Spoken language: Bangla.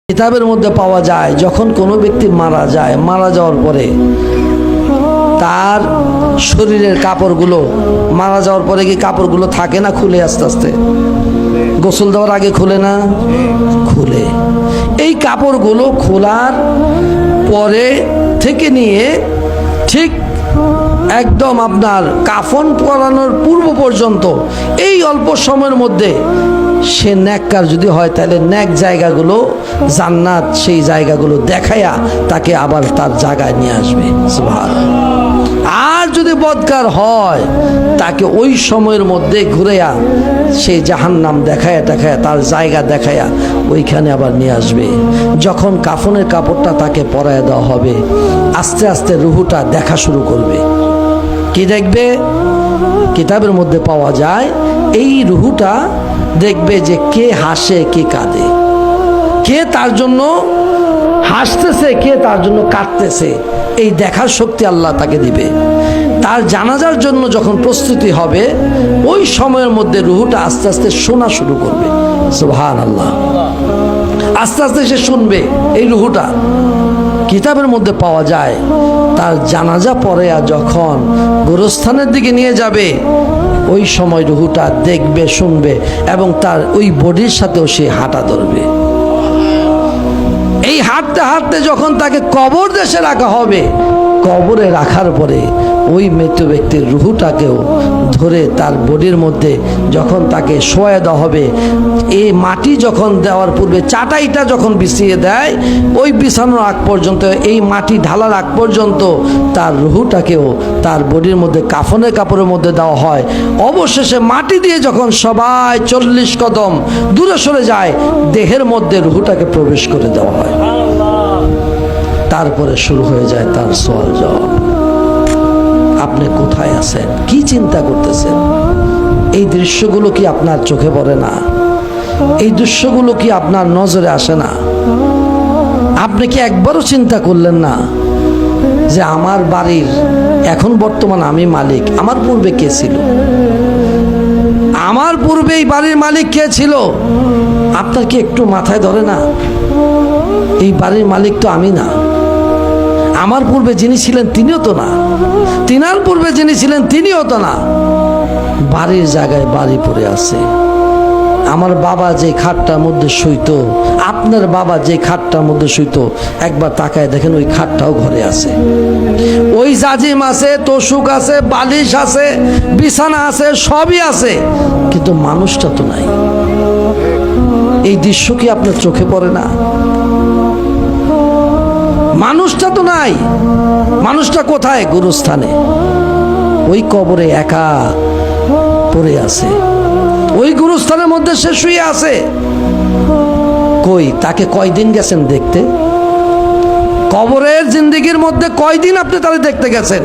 কিতাবের মধ্যে পাওয়া যায় যখন কোনো ব্যক্তি মারা যায়, মারা যাওয়ার পরে তার শরীরের কাপড়গুলো, মারা যাওয়ার পরে কি কাপড়গুলো থাকে না খুলে আস্তে আস্তে? গোসল দেওয়ার আগে খুলে না? খুলে। এই কাপড়গুলো খোলার পরে থেকে নিয়ে ঠিক একদম আপনার কাফন পরানোর পূর্ব পর্যন্ত এই অল্প সময়ের মধ্যে সে নেককার যদি হয় তাহলে নেক জায়গাগুলো জান্নাত সেই জায়গাগুলো দেখায়া তাকে আবার তার জায়গায় নিয়ে আসবে। সুবহানাল্লাহ। আর যদি বদকার হয় তাকে ওই সময়ের মধ্যে ঘুরেয়া সেই জাহান্নাম দেখায়া তার জায়গা দেখায়া ওইখানে আবার নিয়ে আসবে। যখন কাফনের কাপড়টা তাকে পরায় দেওয়া হবে, আস্তে আস্তে রুহুটা দেখা শুরু করবে। কি দেখবে? কিতাবের মধ্যে পাওয়া যায় এই রুহুটা দেখবে যে কে হাসে কে কাঁদে, কে তার জন্য হাসতেছে কে তার জন্য কাঁদতেছে, এই দেখার শক্তি আল্লাহ তাকে দিবে। তার জানাজার জন্য যখন প্রস্তুতি হবে ওই সময়ের মধ্যে রুহুটা আস্তে আস্তে শোনা শুরু করবে। সুবহানাল্লাহ। আস্তে আস্তে সে শুনবে এই রুহুটা। কিতাবের মধ্যে পাওয়া যায় তার জানাজা পরে যখন গোরস্থানের দিকে নিয়ে যাবে ওই সময় রুহুটা দেখবে, শুনবে এবং তার ওই বডির সাথেও সে হাঁটা ধরবে। এই হাঁটতে হাঁটতে যখন তাকে কবর দেশে রাখা হবে, কবরে রাখার পরে ওই মৃত ব্যক্তির রুহুটাকেও ধরে তার বডির মধ্যে যখন তাকে শোয়া দেওয়া হবে, এই মাটি যখন দেওয়ার পূর্বে চাটাইটা যখন বিছিয়ে দেয় ওই বিছানোর আগ পর্যন্ত, এই মাটি ঢালার আগ পর্যন্ত তার রুহুটাকেও তার বডির মধ্যে কাফনের কাপড়ের মধ্যে দেওয়া হয়। অবশেষে মাটি দিয়ে যখন সবাই 40 কদম দূরে সরে যায় দেহের মধ্যে রুহুটাকে প্রবেশ করে দেওয়া হয়। তারপরে শুরু হয়ে যায় তার সওয়াল জবাব। আপনি কোথায় আছেন? কি চিন্তা করতেছেন? এই দৃশ্যগুলো কি আপনার চোখে পড়ে না? এই দৃশ্যগুলো কি আপনার নজরে আসে না? আপনি কি একবারও চিন্তা করলেন না যে আমার বাড়ির এখন বর্তমান আমি মালিক, আমার পূর্বে কে ছিল? আমার পূর্বে এই বাড়ির মালিক কে ছিল? আপনার কি একটু মাথায় ধরে না এই বাড়ির মালিক তো আমি না, আমার পূর্বে যিনি ছিলেন তিনিও তো না, তিনার পূর্বে যিনি ছিলেন তিনিও তো না। বাড়ির জায়গায় বাড়ি পড়ে আছে। আমার বাবা যে খাটটার মধ্যে শুইতো, আপনার বাবা যে খাটটার মধ্যে শুইতো, একবার তাকায় দেখেন ওই খাটটাও ঘরে আছে। ওই জাজিম আছে, তোষক আছে, বালিশ আছে, বিছানা আছে, সবই আছে, কিন্তু মানুষটা তো নাই। এই দৃশ্য কি আপনার চোখে পড়ে না? মানুষটা তো নাই। মানুষটা কোথায়? গুরুস্থানে, ওই কবরে একা পড়ে আছে, ওই গুরুস্থানের মধ্যে সে শুয়ে আছে। কই তাকে কয়দিন গেছেন দেখতে? কবরের জিন্দেগির মধ্যে কয়দিন আপনি তাকে দেখতে গেছেন?